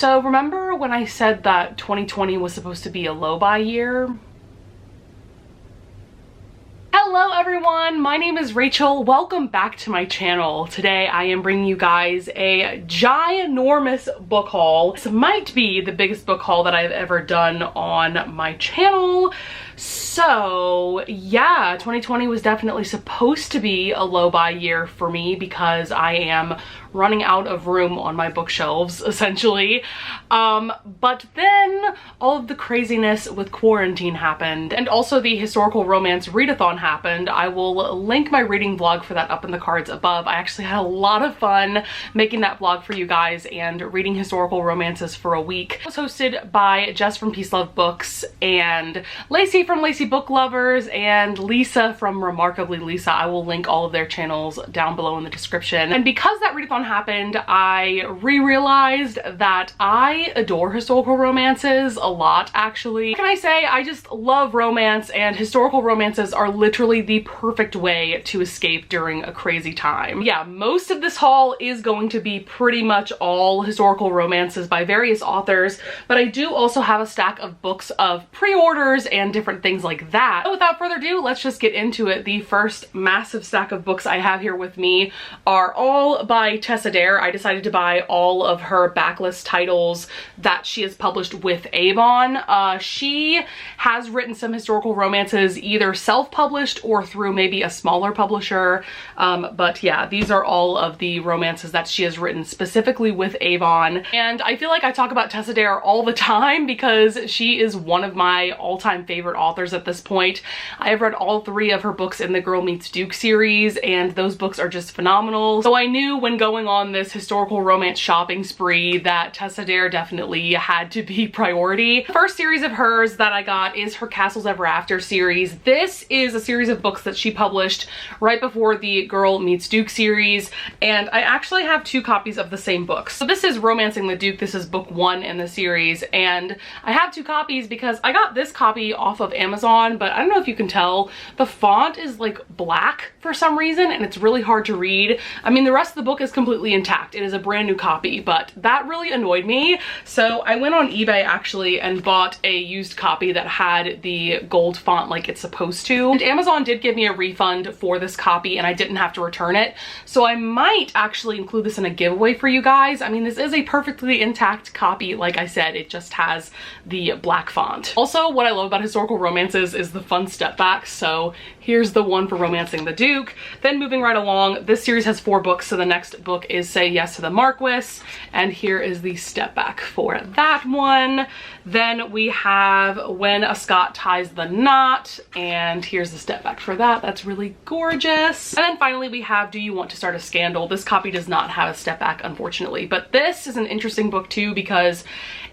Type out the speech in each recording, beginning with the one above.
So remember when I said that 2020 was supposed to be a low buy year? Hello everyone, my name is Rachel. Welcome back to my channel. Today I am bringing you guys a ginormous book haul. This might be the biggest book haul that I've ever done on my channel. So yeah, 2020 was definitely supposed to be a low buy year for me because I am running out of room on my bookshelves essentially. But then all of the craziness with quarantine happened, and also the historical romance readathon happened. I will link my reading vlog for that up in the cards above. I actually had a lot of fun making that vlog for you guys and reading historical romances for a week. It was hosted by Jess from Peace Love Books and Lacey from Lacey Book Lovers and Lisa from Remarkably Lisa. I will link all of their channels down below in the description. And because that readathon happened, I realized that I adore historical romances a lot, actually. What can I say? I just love romance, and historical romances are literally the perfect way to escape during a crazy time. Yeah, most of this haul is going to be pretty much all historical romances by various authors, but I do also have a stack of books of pre-orders and different things like that. So without further ado, let's just get into it. The first massive stack of books I have here with me are all by Tessa Dare. I decided to buy all of her backlist titles that she has published with Avon. She has written some historical romances either self-published or through maybe a smaller publisher. But yeah, these are all of the romances that she has written specifically with Avon. And I feel like I talk about Tessa Dare all the time because she is one of my all-time favorite authors at this point. I have read all 3 of her books in the Girl Meets Duke series, and those books are just phenomenal. So I knew when going on this historical romance shopping spree that Tessa Dare definitely had to be priority. The first series of hers that I got is her Castles Ever After series. This is a series of books that she published right before the Girl Meets Duke series, and I actually have 2 copies of the same book. So this is Romancing the Duke. This is book 1 in the series, and I have 2 copies because I got this copy off of Amazon, but I don't know if you can tell, the font is like black for some reason and it's really hard to read. I mean, the rest of the book is completely intact. It is a brand new copy, but that really annoyed me. So I went on eBay actually and bought a used copy that had the gold font like it's supposed to. And Amazon did give me a refund for this copy and I didn't have to return it. So I might actually include this in a giveaway for you guys. I mean, this is a perfectly intact copy. Like I said, it just has the black font. Also, what I love about historical romances is the fun step back. So here's the one for Romancing the Duke. Then moving right along, this series has 4 books. So the next book is Say Yes to the Marquis. And here is the step back for that one. Then we have When a Scot Ties the Knot. And here's the step back for that. That's really gorgeous. And then finally we have Do You Want to Start a Scandal? This copy does not have a step back, unfortunately. But this is an interesting book too because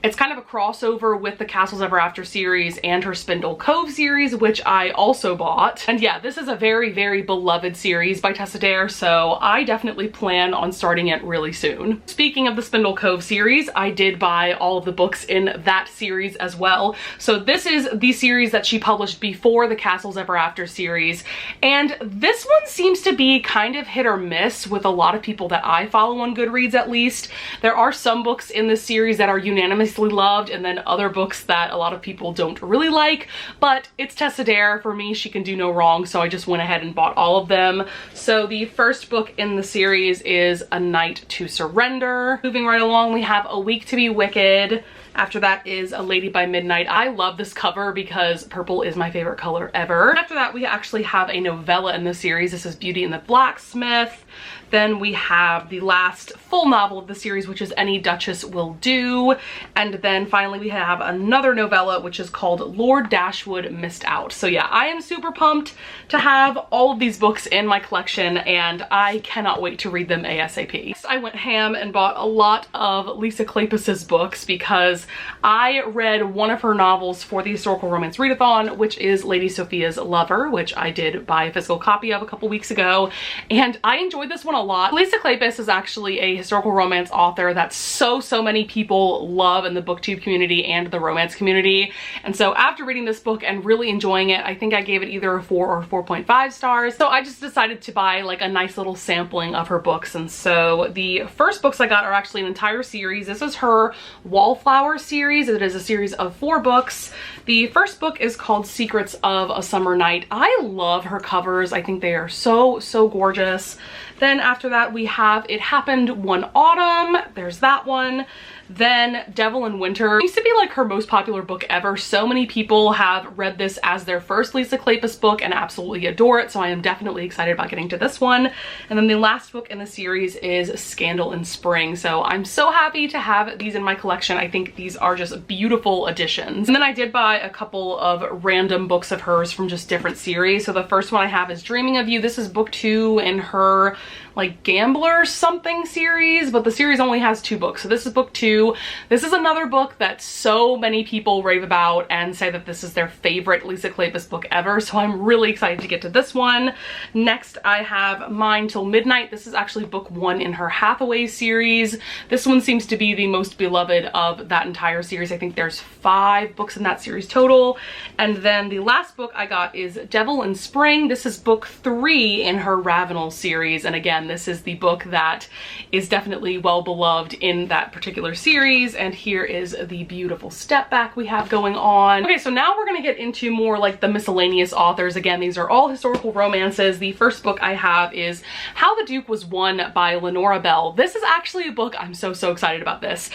it's kind of a crossover with the Castles Ever After series and her Spindle Cove series, which I also bought. And yeah, this is a very, very beloved series by Tessa Dare, so I definitely plan on starting it really soon. Speaking of the Spindle Cove series, I did buy all of the books in that series as well. So this is the series that she published before the Castles Ever After series, and this one seems to be kind of hit or miss with a lot of people that I follow on Goodreads at least. There are some books in this series that are unanimously loved and then other books that a lot of people don't really like, but it's Tessa Dare. For me, she can do no wrong, so I just went ahead and bought all of them. So the first book in the series is A Night to Surrender. Moving right along, we have A Week to be Wicked. After that is A Lady by Midnight. I love this cover because purple is my favorite color ever. After that, we actually have a novella in the series. This is Beauty and the Blacksmith. Then we have the last full novel of the series, which is Any Duchess Will Do. And then finally we have another novella, which is called Lord Dashwood Missed Out. So yeah, I am super pumped to have all of these books in my collection and I cannot wait to read them ASAP. I went ham and bought a lot of Lisa Kleypas's books because I read one of her novels for the Historical Romance Readathon, which is Lady Sophia's Lover, which I did buy a physical copy of a couple weeks ago. And I enjoyed this one a lot. Lisa Kleypas is actually a historical romance author that so many people love in the booktube community and the romance community. And so after reading this book and really enjoying it, I think I gave it either a 4 or 4.5 stars. So I just decided to buy like a nice little sampling of her books. And so the first books I got are actually an entire series. This is her Wallflower series. It is a series of 4 books. The first book is called Secrets of a Summer Night. I love her covers. I think they are so gorgeous. Then after that we have It Happened One Autumn. There's that one. Then Devil in Winter. It used to be like her most popular book ever. So many people have read this as their first Lisa Kleypas book and absolutely adore it. So I am definitely excited about getting to this one. And then the last book in the series is Scandal in Spring. So I'm so happy to have these in my collection. I think these are just beautiful additions. And then I did buy a couple of random books of hers from just different series. So the first one I have is Dreaming of You. This is book 2 in her like Gambler something series, but the series only has 2 books. So this is book 2. This is another book that so many people rave about and say that this is their favorite Lisa Kleypas book ever. So I'm really excited to get to this one. Next, I have Mine Till Midnight. This is actually book 1 in her Hathaway series. This one seems to be the most beloved of that entire series. I think there's 5 books in that series total. And then the last book I got is Devil in Spring. This is book 3 in her Ravenel series. And again, this is the book that is definitely well beloved in that particular series. And here is the beautiful step back we have going on. Okay, so now we're gonna get into more like the miscellaneous authors. Again, these are all historical romances. The first book I have is How the Duke Was Won by Lenora Bell. This is actually a book, I'm so excited about this.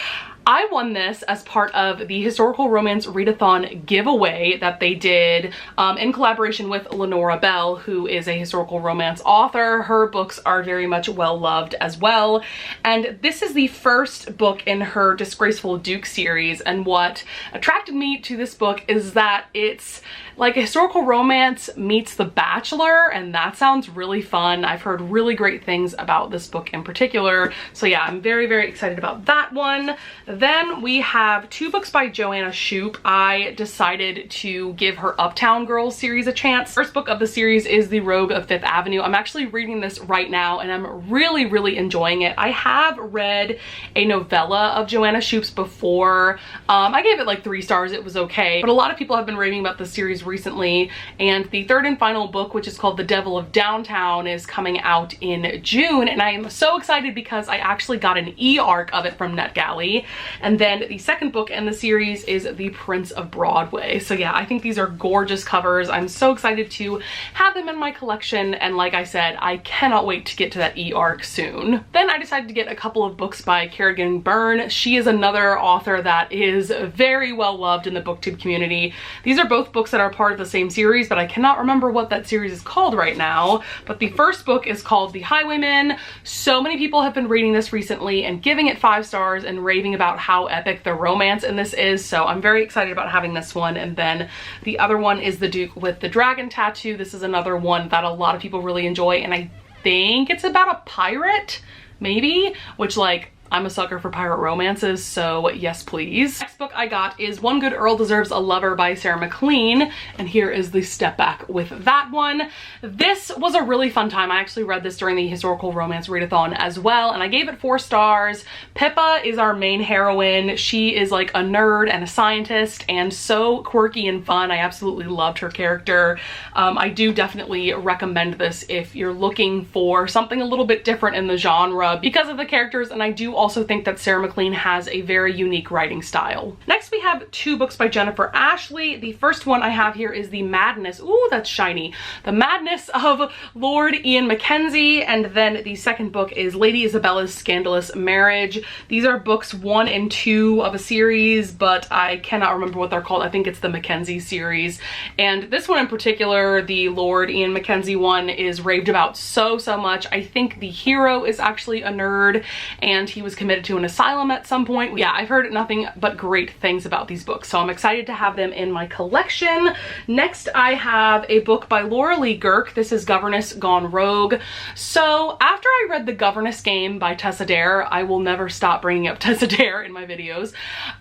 I won this as part of the Historical Romance Readathon giveaway that they did in collaboration with Lenora Bell, who is a historical romance author. Her books are very much well loved as well. And this is the first book in her Disgraceful Duke series. And what attracted me to this book is that it's like a historical romance meets The Bachelor, and that sounds really fun. I've heard really great things about this book in particular. So yeah, I'm very excited about that one. Then we have 2 books by Joanna Shupe. I decided to give her Uptown Girls series a chance. First book of the series is The Rogue of Fifth Avenue. I'm actually reading this right now and I'm really enjoying it. I have read a novella of Joanna Shupe's before. I gave it like 3 stars. It was okay. But a lot of people have been raving about this series recently, and the third and final book, which is called The Devil of Downtown, is coming out in June, and I am so excited because I actually got an e-arc of it from NetGalley. And then the second book in the series is The Prince of Broadway. So yeah, I think these are gorgeous covers. I'm so excited to have them in my collection, and like I said, I cannot wait to get to that e-arc soon. Then I decided to get a couple of books by Kerrigan Byrne. She is another author that is very well loved in the booktube community. These are both books that are part of the same series, but I cannot remember what that series is called right now. But the first book is called The Highwaymen. So many people have been reading this recently and giving it 5 stars and raving about how epic the romance in this is. So I'm very excited about having this one. And then the other one is The Duke with the Dragon Tattoo. This is another one that a lot of people really enjoy, and I think it's about a pirate, maybe, which like I'm a sucker for pirate romances, so yes please. Next book I got is One Good Earl Deserves a Lover by Sarah MacLean, and here is the step back with that one. This was a really fun time. I actually read this during the Historical Romance Readathon as well, and I gave it 4 stars. Pippa is our main heroine. She is like a nerd and a scientist and so quirky and fun. I absolutely loved her character. I do definitely recommend this if you're looking for something a little bit different in the genre because of the characters, and I do also think that Sarah MacLean has a very unique writing style. Next we have 2 books by Jennifer Ashley. The first one I have here is The Madness, ooh that's shiny, The Madness of Lord Ian Mackenzie, and then the second book is Lady Isabella's Scandalous Marriage. These are books 1 and 2 of a series, but I cannot remember what they're called. I think it's the Mackenzie series, and this one in particular, the Lord Ian Mackenzie one, is raved about so much. I think the hero is actually a nerd and he was committed to an asylum at some point. Yeah, I've heard nothing but great things about these books, so I'm excited to have them in my collection. Next, I have a book by Laura Lee Girk. This is Governess Gone Rogue. So after I read The Governess Game by Tessa Dare, I will never stop bringing up Tessa Dare in my videos,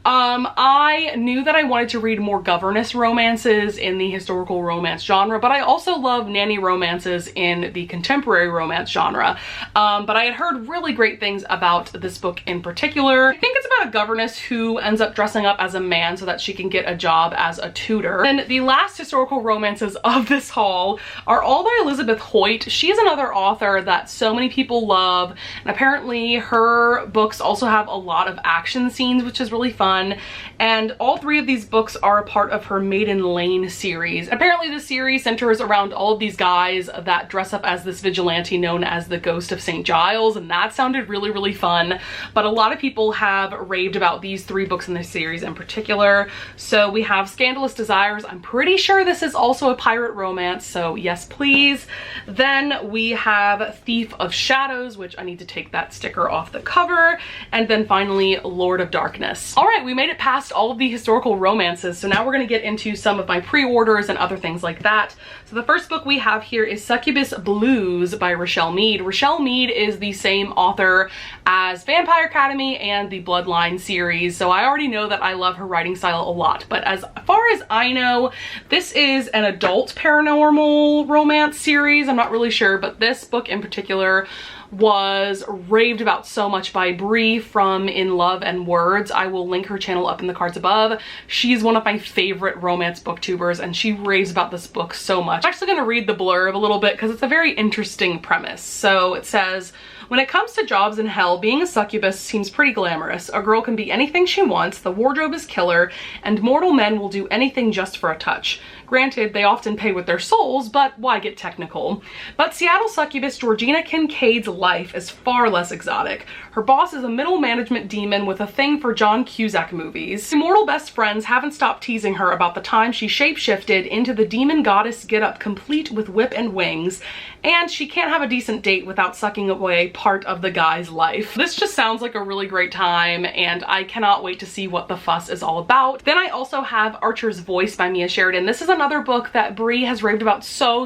I knew that I wanted to read more governess romances in the historical romance genre, but I also love nanny romances in the contemporary romance genre. But I had heard really great things about this this book in particular. I think it's about a governess who ends up dressing up as a man so that she can get a job as a tutor. And the last historical romances of this haul are all by Elizabeth Hoyt. She's another author that so many people love, and apparently her books also have a lot of action scenes, which is really fun. And all three of these books are a part of her Maiden Lane series. Apparently this series centers around all of these guys that dress up as this vigilante known as the Ghost of St. Giles, and that sounded really, really fun. But a lot of people have raved about these three books in this series in particular. So we have Scandalous Desires. I'm pretty sure this is also a pirate romance, so yes please. Then we have Thief of Shadows, which I need to take that sticker off the cover. And then finally Lord of Darkness. All right, we made it past all of the historical romances, so now we're gonna get into some of my pre-orders and other things like that. So the first book we have here is Succubus Blues by Rochelle Mead. Rochelle Mead is the same author as Vampire Academy and the Bloodline series, so I already know that I love her writing style a lot. But as far as I know, this is an adult paranormal romance series. I'm not really sure, but this book in particular was raved about so much by Bree from In Love and Words. I will link her channel up in the cards above. She's one of my favorite romance booktubers, and she raves about this book so much. I'm actually going to read the blurb a little bit because it's a very interesting premise. So it says, when it comes to jobs in hell, being a succubus seems pretty glamorous. A girl can be anything she wants, the wardrobe is killer, and mortal men will do anything just for a touch. Granted, they often pay with their souls, but why get technical? But Seattle succubus Georgina Kincaid's life is far less exotic. Her boss is a middle management demon with a thing for John Cusack movies. Immortal best friends haven't stopped teasing her about the time she shapeshifted into the demon goddess getup complete with whip and wings, and she can't have a decent date without sucking away part of the guy's life. This just sounds like a really great time, and I cannot wait to see what the fuss is all about. Then I also have Archer's Voice by Mia Sheridan. This is another book that Bree has raved about so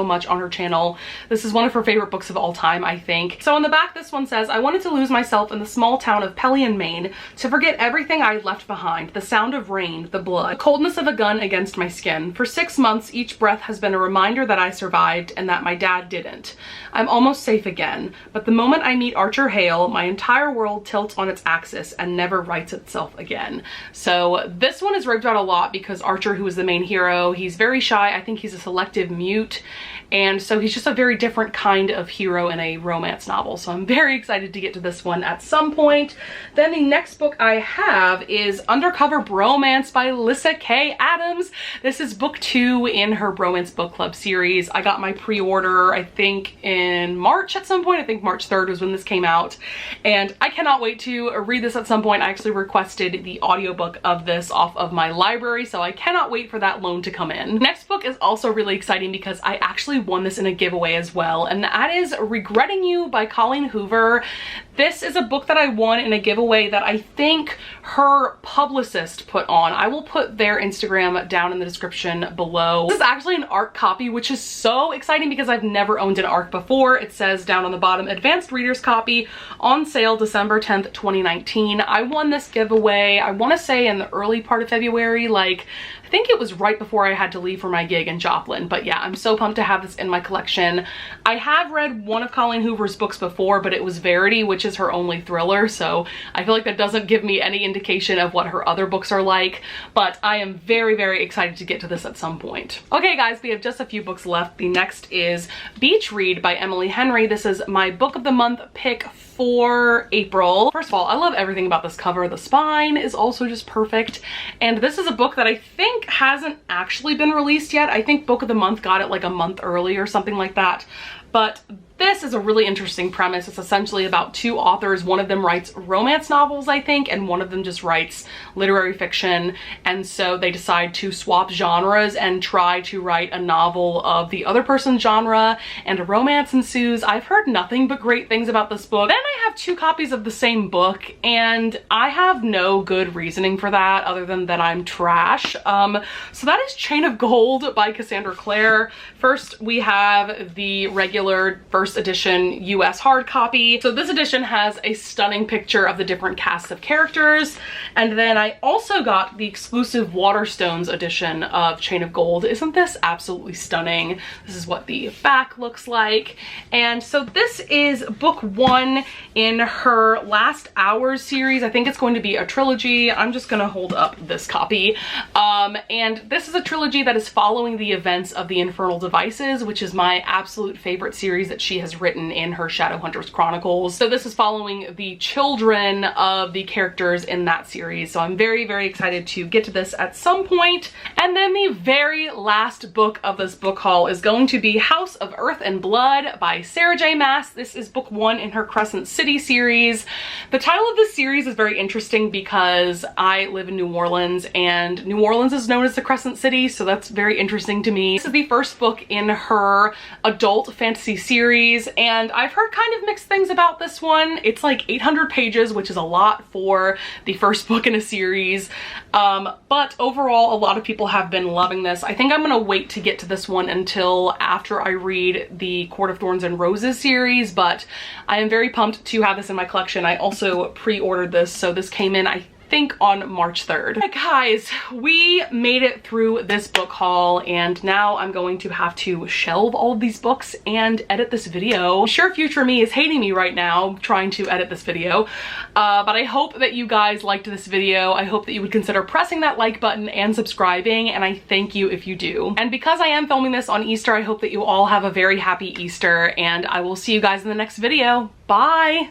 much on her channel. This is one of her favorite books of all time, I think. So on the back, this one says, I wanted to lose myself in the small town of Pelion, Maine, to forget everything I had left behind, the sound of rain, the blood, the coldness of a gun against my skin. For 6 months, each breath has been a reminder that I survived and that my dad didn't. I'm almost safe again, but the moment I meet Archer Hale, my entire world tilts on its axis and never rights itself again. So this one is raved about a lot because Archer, who is the main hero, he's very shy. I think he's a selective mute, and so he's just a very different kind of hero in a romance novel. So I'm very excited to get to this one at some point. Then the next book I have is Undercover Bromance by Lyssa Kay Adams. This is book 2 in her Bromance book club series. I got my pre-order, I think in March at some point. I think March 3rd was when this came out, and I cannot wait to read this at some point. I actually requested the audiobook of this off of my library, so I cannot wait for that loan to come in. Next book is also really exciting because I actually won this in a giveaway as well, and that is Regretting You by Colleen Hoover. This is a book that I won in a giveaway that I think her publicist put on. I will put their Instagram down in the description below. This is actually an ARC copy, which is so exciting because I've never owned an ARC before. It says down on the bottom, advanced reader's copy, on sale December 10th, 2019. I won this giveaway, I want to say in the early part of February, like I think it was right before I had to leave for my gig in Joplin. But yeah, I'm so pumped to have this in my collection. I have read one of Colleen Hoover's books before, but it was Verity, which is her only thriller, so I feel like that doesn't give me any indication of what her other books are like, but I am very excited to get to this at some point. Okay guys, we have just a few books left. The next is Beach Read by Emily Henry. This is my book of the month pick for April. First of all, I love everything about this cover. The spine is also just perfect, and this is a book that I think hasn't actually been released yet. I think book of the month got it like a month early or something like that, but this is a really interesting premise. It's essentially about two authors. One of them writes romance novels, I think, and one of them just writes literary fiction. And so they decide to swap genres and try to write a novel of the other person's genre, and a romance ensues. I've heard nothing but great things about this book. Then I have 2 copies of the same book, and I have no good reasoning for that other than that I'm trash. So that is Chain of Gold by Cassandra Clare. First, we have the regular first first edition US hard copy. So this edition has a stunning picture of the different casts of characters. And then I also got the exclusive Waterstones edition of Chain of Gold. Isn't this absolutely stunning? This is what the back looks like. And so this is book 1 in her Last Hours series. I think it's going to be a trilogy. I'm just gonna hold up this copy. And this is a trilogy that is following the events of the Infernal Devices, which is my absolute favorite series that she has written in her Shadowhunters Chronicles. So this is following the children of the characters in that series. So I'm very, very excited to get to this at some point. And then the very last book of this book haul is going to be House of Earth and Blood by Sarah J. Maas. This is book 1 in her Crescent City series. The title of this series is very interesting because I live in New Orleans and New Orleans is known as the Crescent City, so that's very interesting to me. This is the first book in her adult fantasy series, and I've heard kind of mixed things about this one. It's like 800 pages, which is a lot for the first book in a series, but overall a lot of people have been loving this. I think I'm gonna wait to get to this one until after I read the Court of Thorns and Roses series, but I am very pumped to have this in my collection. I also pre-ordered this, so this came in, I think, on March 3rd. Alright guys, we made it through this book haul, and now I'm going to have to shelve all of these books and edit this video. I'm sure future me is hating me right now trying to edit this video, but I hope that you guys liked this video. I hope that you would consider pressing that like button and subscribing, and I thank you if you do. And because I am filming this on Easter, I hope that you all have a very happy Easter, and I will see you guys in the next video. Bye!